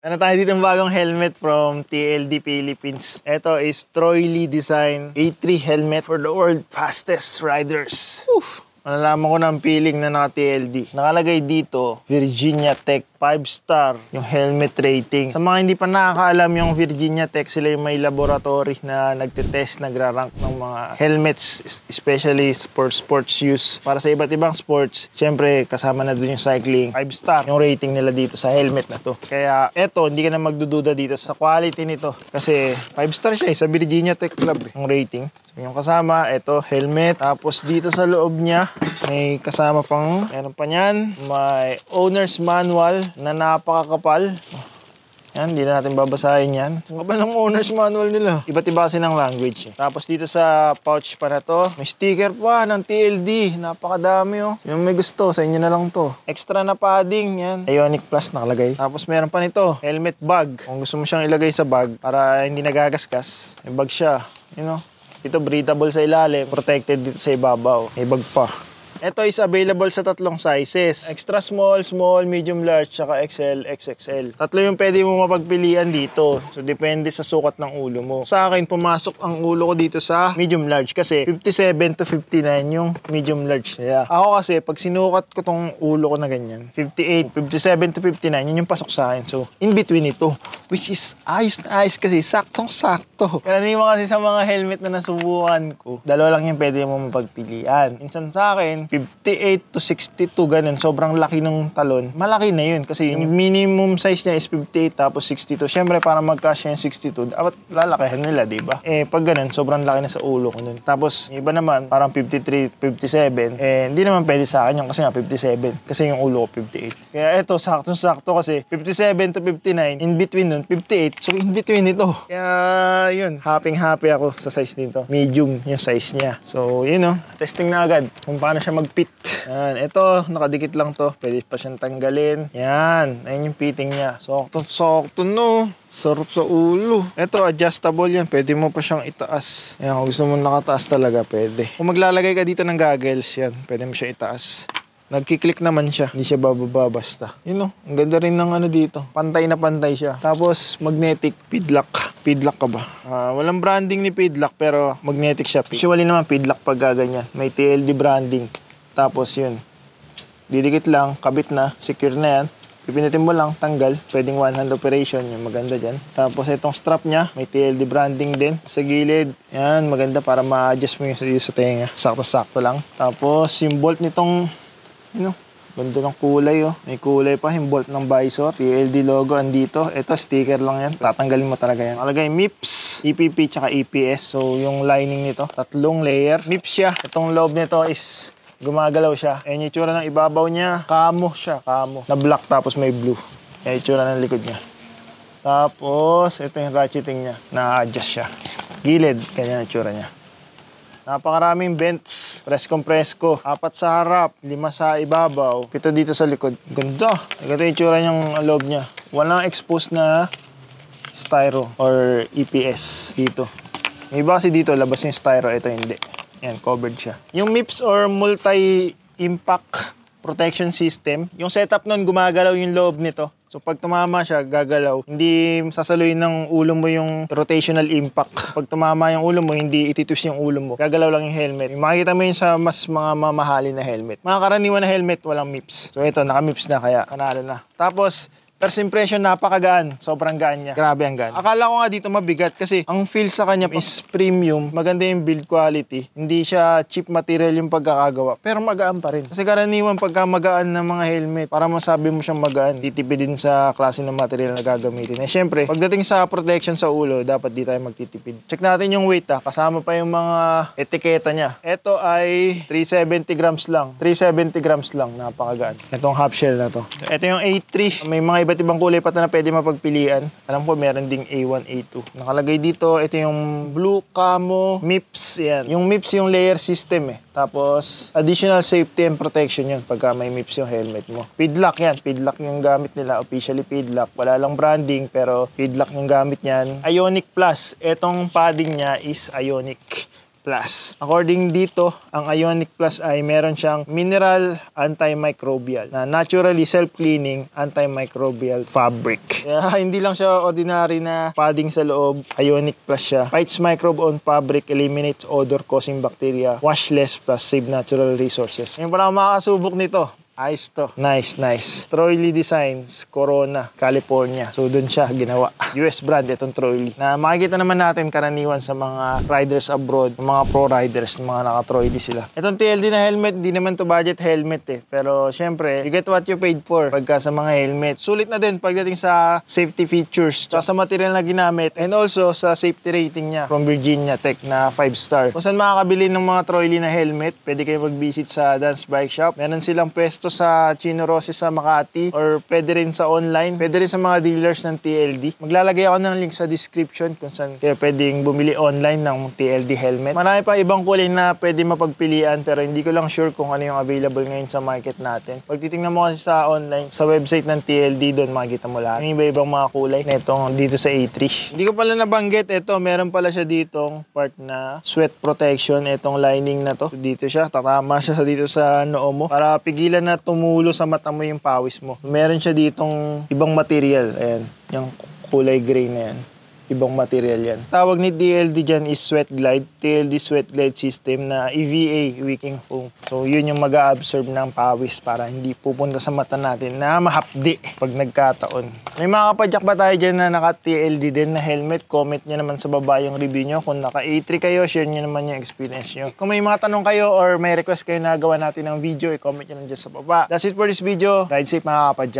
Ano tayo dito ng bagong helmet from TLD Philippines. Ito is Troy Lee Design A3 helmet for the world fastest riders. Oof. Malalaman ko na ang feeling na naka-TLD. Nakalagay dito, Virginia Tech 5-star yung helmet rating. Sa mga hindi pa nakakaalam yung Virginia Tech, sila yung may laboratory na nagtitest, nagra-rank ng mga helmets, especially for sports use. Para sa iba't ibang sports, syempre kasama na dun yung cycling. 5-star yung rating nila dito sa helmet na to. Kaya eto, hindi ka na magdududa dito sa quality nito. Kasi 5-star siya sa Virginia Tech Club yung rating. Yung kasama, ito, helmet. Tapos dito sa loob niya, may kasama pang, meron pa niyan, may owner's manual na napakakapal. Yan, hindi na natin babasahin yan. Ang kapal ng owner's manual nila. Iba't iba kasi ng language eh. Tapos dito sa pouch pa na to, may sticker pa ng TLD. Napakadami oh. Sino may gusto, sa inyo na lang to. Extra na padding, yan. Ionic Plus nakalagay. Tapos meron pa nito, helmet bag. Kung gusto mo siyang ilagay sa bag para hindi nagagasgas, may bag siya. You know? Ito breathable sa ilalim, protected dito sa ibabaw. May bag pa. Ito is available sa tatlong sizes. Extra small, small, medium large, saka XL, XXL. Tatlo yung pwede mo mapagpilian dito. So, depende sa sukat ng ulo mo. Sa akin, pumasok ang ulo ko dito sa medium large kasi 57 to 59 yung medium large nila. Ako kasi, pag sinukat ko tong ulo ko na ganyan, 58, 57 to 59, yun yung pasok sa akin. So, in between ito, which is ayos na ayos kasi saktong-sakto. Karaniwan kasi sa mga helmet na nasubukan ko, dalawa lang yung pwede mo mapagpilian. Minsan sa akin, 58 to 62, ganun. Sobrang laki ng talon. Malaki na yun kasi yung minimum size niya is 58 tapos 62. Siyempre, para magkasya yung 62, dapat lalakihan nila, diba? Pag ganun, sobrang laki na sa ulo ko nun. Tapos, yung iba naman, parang 53, 57. Hindi naman pwede sa akin yung kasi nga 57. Kasi yung ulo ko 58. Kaya eto, saktong-sakto kasi 57 to 59. In between nun, 58. So, in between ito. Kaya, yun. Happy ako sa size nito. Medium yung size niya. So, yun o. Testing na agad kung paano siya mag-fit. Yan. Ito, nakadikit lang to. Pwede pa siyang tanggalin. Yan. Ayun yung fitting niya. Sakto no. Sarap sa ulo. Ito, adjustable yan. Pwede mo pa siyang itaas. Yan, kung gusto mo nakataas talaga, pwede. Kung maglalagay ka dito ng goggles, yan. Pwede mo siya itaas. Nagkiklik naman siya. Hindi siya bababa basta. Yun o. Ang ganda rin ng ano dito. Pantay na pantay siya. Tapos, magnetic feedlock. Feedlock ka ba? Walang branding ni feedlock pero magnetic siya. Usually naman feedlock pag gaganyan. May TLD branding. Tapos yun. Didikit lang. Kabit na. Secure na yan. Pipindutin mo lang. Tanggal. Pwedeng one hand operation. Yung maganda dyan. Tapos itong strap niya. May TLD branding din. Sa gilid. Yan. Maganda para ma-adjust mo yung sa tenga. Sakto-sakto lang. Tapos yung bolt nitong ganda ng kulay oh. May kulay pa yung bolt ng visor. TLD logo andito. Ito sticker lang yan. Tatanggalin mo talaga yan. Nakalagay MIPS, EPP, tsaka EPS. So yung lining nito, 3 layer. MIPS siya. Itong loob nito is gumagalaw siya. Ayan yung itsura ng ibabaw niya. Camo siya. Camo. Na black tapos may blue. Ayan yung itsura ng likod niya. Tapos ito yung ratcheting niya. Na-adjust siya. Gilid. Ganyan yung itsura niya. Napakaraming vents, presko-presko. 4 sa harap, 5 sa ibabaw, 7 dito sa likod. Ganda. Ito yung tsura niyang loob niya. Walang exposed na styro or EPS dito. May iba kasi dito, labas yung styro. Ito hindi. Yan, covered siya. Yung MIPS or multi-impact protection system, yung setup nun, gumagalaw yung loob nito. So pag tumama siya, gagalaw. Hindi sasaluin ng ulo mo yung rotational impact. Pag tumama yung ulo mo, hindi ititwist yung ulo mo. Gagalaw lang yung helmet. Makikita mo yun sa mas mga mamahalin na helmet. Mga karaniwan na helmet, walang MIPS. So ito, naka-MIPS na kaya panalo na. Tapos, first impression, napakagaan. Sobrang gaan niya. Grabe ang gaan. Akala ko nga dito mabigat kasi ang feel sa kanya is premium. Maganda yung build quality. Hindi siya cheap material yung pagkakagawa. Pero magaan pa rin. Kasi karaniwan pagka magaan ng mga helmet, para masabi mo siyang magaan, titipid din sa klase ng material na gagamitin. Syempre, pagdating sa protection sa ulo, dapat di tayo magtitipid. Check natin yung weight Kasama pa yung mga etiketa niya. Ito ay 370 grams lang. 370 grams lang. Napakagaan. Itong half shell na to. Ito yung A3. May mga iba't ibang kulay pa na pwede mapagpilian. Alam ko meron ding A1, A2. Nakalagay dito, ito yung blue camo MIPS. Yan. Yung MIPS yung layer system Tapos, additional safety and protection yun pagka may MIPS yung helmet mo. Feedlock yan. Feedlock yung gamit nila. Officially feedlock. Wala lang branding pero feedlock yung gamit niyan. Ionic Plus. Etong padding niya is Ionic. Plus. According dito, ang Ionic Plus ay meron siyang mineral antimicrobial na naturally self-cleaning antimicrobial fabric. Kaya hindi lang siya ordinary na padding sa loob. Ionic Plus siya. Fights microbe on fabric, eliminates odor-causing bacteria, washless plus save natural resources. Ngayon pala makakasubok nito. Ayos to. Nice, nice. Troy Lee Designs, Corona, California. So, doon siya ginawa. US brand itong Troy Lee. Na makikita naman natin karaniwan sa mga riders abroad, mga pro riders, mga naka-Troy Lee sila. Itong TLD na helmet, di naman to budget helmet eh. Pero, syempre, you get what you paid for pagka sa mga helmet. Sulit na din pagdating sa safety features, tsaka sa material na ginamit, and also sa safety rating niya from Virginia Tech na 5-star. Kung saan makakabili ng mga Troy Lee na helmet, pwede kayo mag-visit sa Dance Bike Shop. Meron silang pwesto sa Chino Rossi sa Makati, or pwede rin sa online, pwede rin sa mga dealers ng TLD. Maglalagay ako ng link sa description kung saan kayo pwedeng bumili online ng TLD helmet. Marami pa ibang kulay na pwede mapagpilian, pero hindi ko lang sure kung ano yung available ngayon sa market natin. Pag titingnan mo kasi sa online, sa website ng TLD, doon makikita mo lahat. May iba-ibang mga kulay na itong dito sa A3. Hindi ko pala nabanggit, ito meron pala siya ditong part na sweat protection, itong lining na to. So, dito siya, tatama siya dito sa noo mo para pigilan na tumulo sa mata mo yung pawis mo. Meron siya ditong ibang material. Ayan, yung kulay gray na yan. Ibang material yan. Tawag ni TLD dyan is Sweat Glide. TLD Sweat Glide System na EVA, wicking foam. So, yun yung mag-a-absorb ng pawis para hindi pupunta sa mata natin na mahapdi pag nagkataon. May mga kapadyak ba tayo dyan na naka-TLD din na helmet? Comment nyo naman sa baba yung review nyo. Kung naka-A3 kayo, share nyo naman yung experience nyo. Kung may mga tanong kayo or may request kayo na gawa natin ng video, i-comment nyo lang dyan sa baba. That's it for this video. Ride safe mga kapadyak.